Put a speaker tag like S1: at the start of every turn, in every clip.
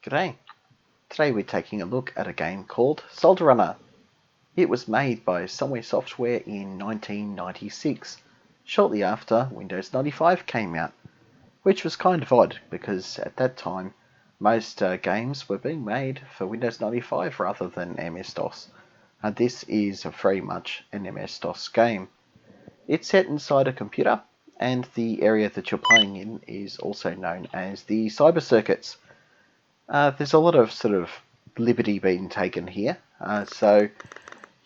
S1: G'day. Today we're taking a look at a game called Soldier Runner. It was made by Somewhere Software in 1996, shortly after Windows 95 came out, which was kind of odd because at that time most games were being made for Windows 95 rather than MS-DOS, and this is very much an MS-DOS game. It's set inside a computer, and the area that you're playing in is also known as the cyber circuits. There's a lot of sort of liberty being taken here, so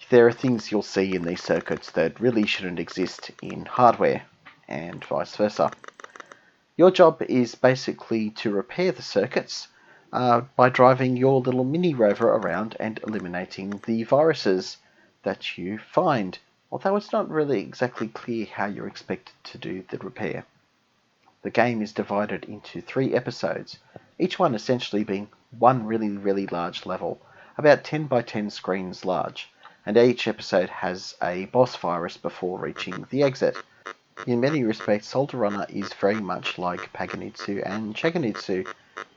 S1: there are things you'll see in these circuits that really shouldn't exist in hardware, and vice versa. Your job is basically to repair the circuits by driving your little mini rover around and eliminating the viruses that you find, although it's not really exactly clear how you're expected to do the repair. The game is divided into 3 episodes, each one essentially being one really large level, about 10 by 10 screens large, and each episode has a boss virus before reaching the exit. In many respects, Soldier Runner is very much like Paganitsu and Chaganitsu,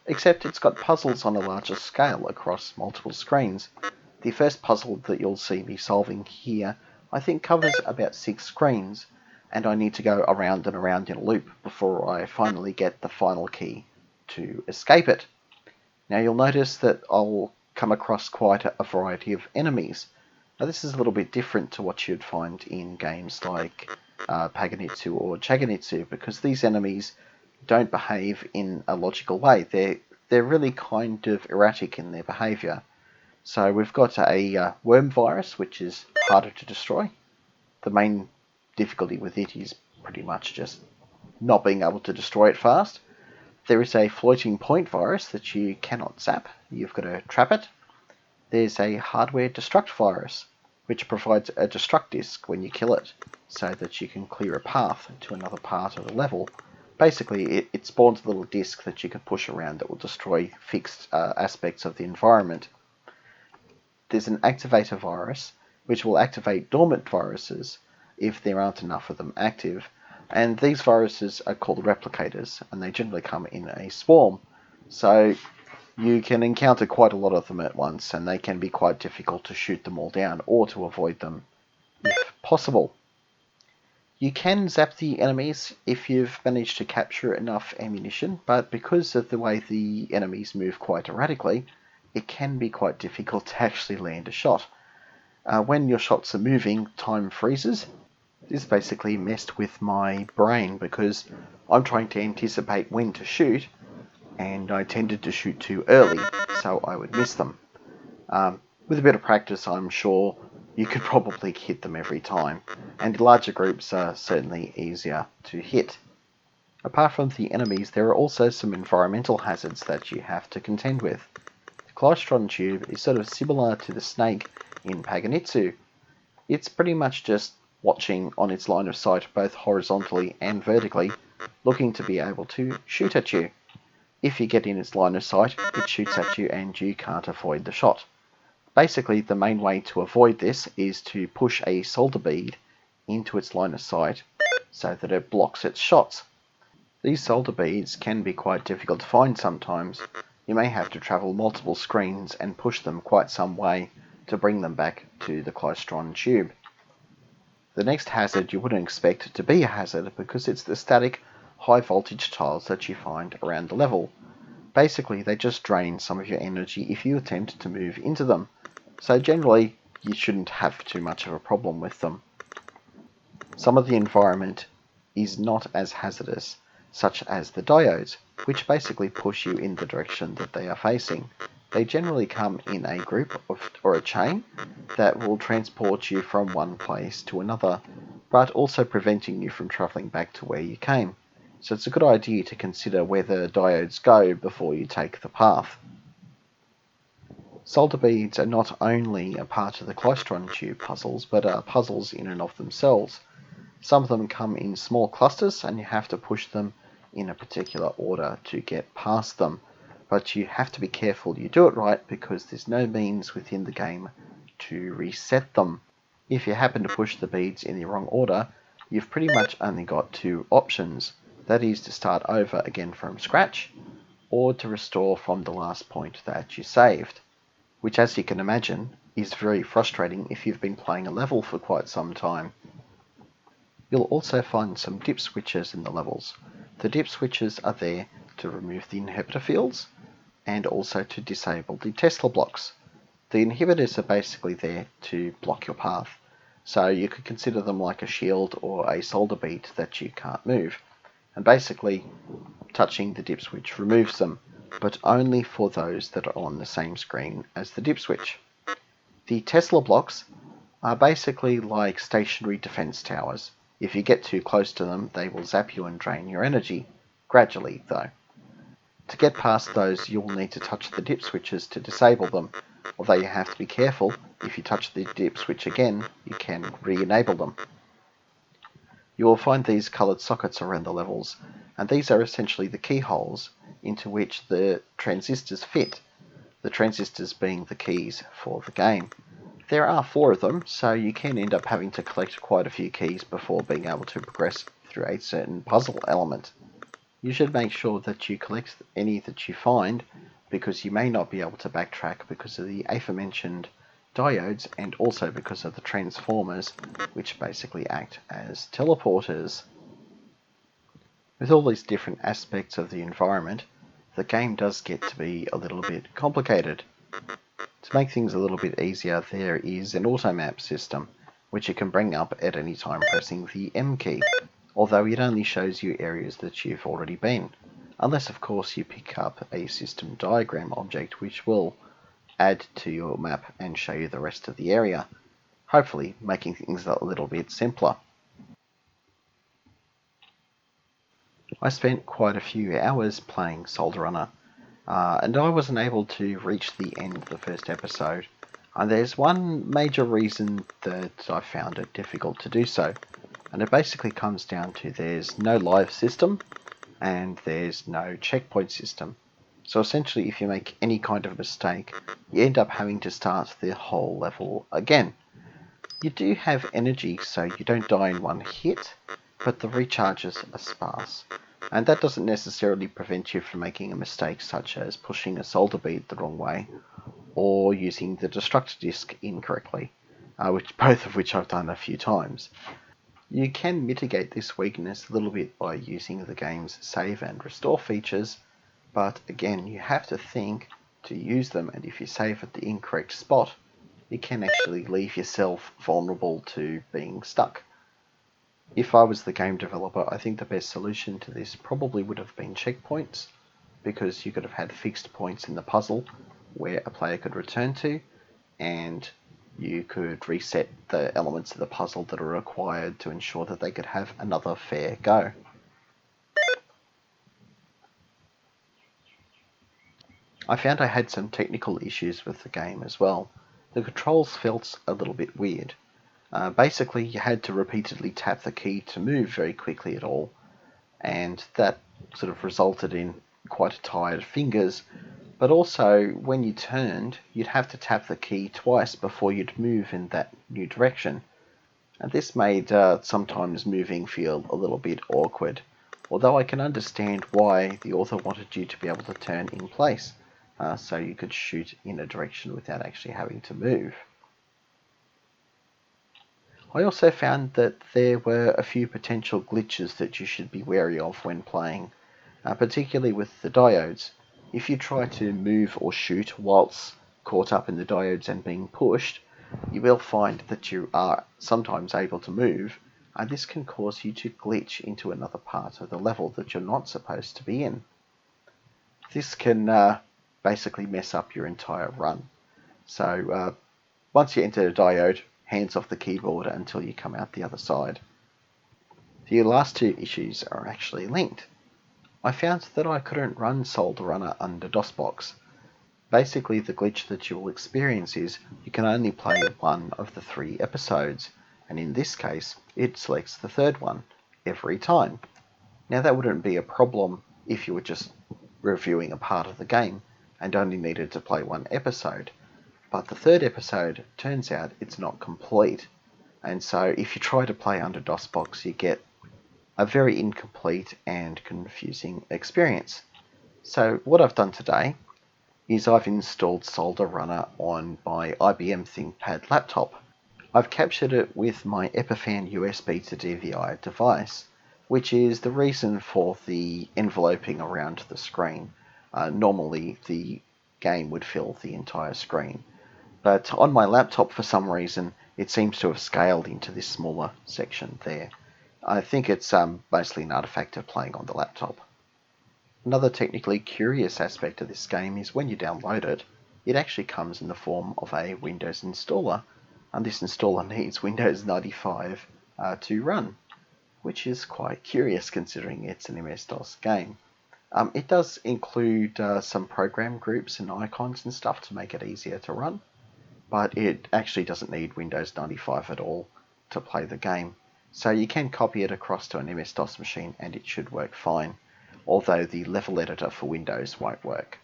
S1: except it's got puzzles on a larger scale across multiple screens. The first puzzle that you'll see me solving here I think covers about 6 screens, and I need to go around and around in a loop before I finally get the final key to escape it. Now you'll notice that I'll come across quite a variety of enemies. Now this is a little bit different to what you'd find in games like Paganitsu or Chaganitsu, because these enemies don't behave in a logical way. They're really kind of erratic in their behaviour. So we've got a worm virus, which is harder to destroy. The main difficulty with it is pretty much just not being able to destroy it fast. There is a floating point virus that you cannot zap. You've got to trap it. There's a hardware destruct virus, which provides a destruct disk when you kill it, so that you can clear a path to another part of the level. Basically, it spawns a little disk that you can push around that will destroy fixed aspects of the environment. There's an activator virus, which will activate dormant viruses if there aren't enough of them active, and these viruses are called replicators, and they generally come in a swarm, so you can encounter quite a lot of them at once, and they can be quite difficult to shoot them all down or to avoid them if possible. You can zap the enemies if you've managed to capture enough ammunition, but because of the way the enemies move quite erratically, it can be quite difficult to actually land a shot. When your shots are moving, time freezes. This basically messed with my brain because I'm trying to anticipate when to shoot, and I tended to shoot too early, so I would miss them. With a bit of practice, I'm sure you could probably hit them every time, and larger groups are certainly easier to hit. Apart from the enemies, there are also some environmental hazards that you have to contend with. The Klystron tube is sort of similar to the snake in Paganitsu. It's pretty much just watching on its line of sight both horizontally and vertically, looking to be able to shoot at you. If you get in its line of sight, it shoots at you and you can't avoid the shot. Basically, the main way to avoid this is to push a solder bead into its line of sight so that it blocks its shots. These solder beads can be quite difficult to find sometimes. You may have to travel multiple screens and push them quite some way to bring them back to the Klystron tube. The next hazard you wouldn't expect to be a hazard because it's the static high voltage tiles that you find around the level. Basically, they just drain some of your energy if you attempt to move into them, so generally you shouldn't have too much of a problem with them. Some of the environment is not as hazardous, such as the diodes, which basically push you in the direction that they are facing. They generally come in a group or a chain that will transport you from one place to another, but also preventing you from travelling back to where you came. So it's a good idea to consider where the diodes go before you take the path. Solder beads are not only a part of the Klystron tube puzzles, but are puzzles in and of themselves. Some of them come in small clusters and you have to push them in a particular order to get past them. But you have to be careful you do it right because there's no means within the game to reset them. If you happen to push the beads in the wrong order, you've pretty much only got 2 options. That is to start over again from scratch, or to restore from the last point that you saved, which, as you can imagine, is very frustrating if you've been playing a level for quite some time. You'll also find some dip switches in the levels. The dip switches are there to remove the inhibitor fields and also to disable the Tesla blocks. The inhibitors are basically there to block your path, so you could consider them like a shield or a solder bead that you can't move. And basically, touching the dip switch removes them, but only for those that are on the same screen as the dip switch. The Tesla blocks are basically like stationary defense towers. If you get too close to them, they will zap you and drain your energy, gradually though. To get past those, you'll need to touch the dip switches to disable them, although you have to be careful. If you touch the dip switch again, you can re-enable them. You will find these coloured sockets around the levels, and these are essentially the keyholes into which the transistors fit, the transistors being the keys for the game. There are 4 of them, so you can end up having to collect quite a few keys before being able to progress through a certain puzzle element. You should make sure that you collect any that you find, because you may not be able to backtrack because of the aforementioned diodes and also because of the transformers, which basically act as teleporters. With all these different aspects of the environment, the game does get to be a little bit complicated. To make things a little bit easier, there is an auto-map system, which you can bring up at any time pressing the M key, although it only shows you areas that you've already been, unless of course you pick up a system diagram object which will add to your map and show you the rest of the area, hopefully making things a little bit simpler. I spent quite a few hours playing Soldier Runner, and I wasn't able to reach the end of the first episode. And there's one major reason that I found it difficult to do so, and it basically comes down to there's no live system and there's no checkpoint system. So essentially, if you make any kind of mistake, you end up having to start the whole level again. You do have energy, so you don't die in one hit, but the recharges are sparse. And that doesn't necessarily prevent you from making a mistake such as pushing a solder bead the wrong way or using the destructor disc incorrectly, both of which I've done a few times. You can mitigate this weakness a little bit by using the game's save and restore features, but again, you have to think to use them, and if you save at the incorrect spot, you can actually leave yourself vulnerable to being stuck. If I was the game developer, I think the best solution to this probably would have been checkpoints, because you could have had fixed points in the puzzle where a player could return to, and you could reset the elements of the puzzle that are required to ensure that they could have another fair go. I found I had some technical issues with the game as well. The controls felt a little bit weird. Basically, you had to repeatedly tap the key to move very quickly at all, and that sort of resulted in quite tired fingers. But also, when you turned, you'd have to tap the key twice before you'd move in that new direction. And this made sometimes moving feel a little bit awkward, although I can understand why the author wanted you to be able to turn in place, so you could shoot in a direction without actually having to move. I also found that there were a few potential glitches that you should be wary of when playing, particularly with the diodes. If you try to move or shoot whilst caught up in the diodes and being pushed, you will find that you are sometimes able to move, and this can cause you to glitch into another part of the level that you're not supposed to be in. This can basically mess up your entire run. So once you enter a diode, hands off the keyboard until you come out the other side. The last 2 issues are actually linked. I found that I couldn't run Soldier Runner under DOSBox. Basically, the glitch that you will experience is you can only play one of the 3 episodes, and in this case, it selects the 3rd one every time. Now, that wouldn't be a problem if you were just reviewing a part of the game and only needed to play 1 episode, but the 3rd episode turns out it's not complete, and so if you try to play under DOSBox, you get a very incomplete and confusing experience. So what I've done today is I've installed Solder Runner on my IBM ThinkPad laptop. I've captured it with my Epiphan USB to DVI device, which is the reason for the enveloping around the screen. Normally the game would fill the entire screen, but on my laptop for some reason it seems to have scaled into this smaller section there. I think it's mostly an artifact of playing on the laptop. Another technically curious aspect of this game is when you download it, it actually comes in the form of a Windows installer, and this installer needs Windows 95 to run, which is quite curious considering it's an MS-DOS game. It does include some program groups and icons and stuff to make it easier to run, but it actually doesn't need Windows 95 at all to play the game. So you can copy it across to an MS-DOS machine and it should work fine, although the level editor for Windows won't work.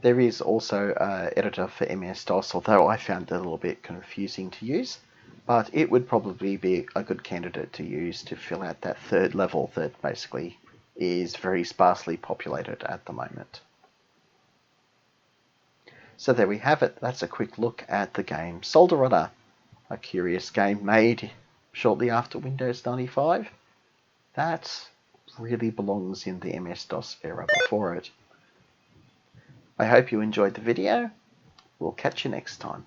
S1: There is also an editor for MS-DOS, although I found it a little bit confusing to use, but it would probably be a good candidate to use to fill out that third level that basically is very sparsely populated at the moment. So there we have it. That's a quick look at the game Solder Runner, a curious game made shortly after Windows 95. That really belongs in the MS-DOS era before it. I hope you enjoyed the video. We'll catch you next time.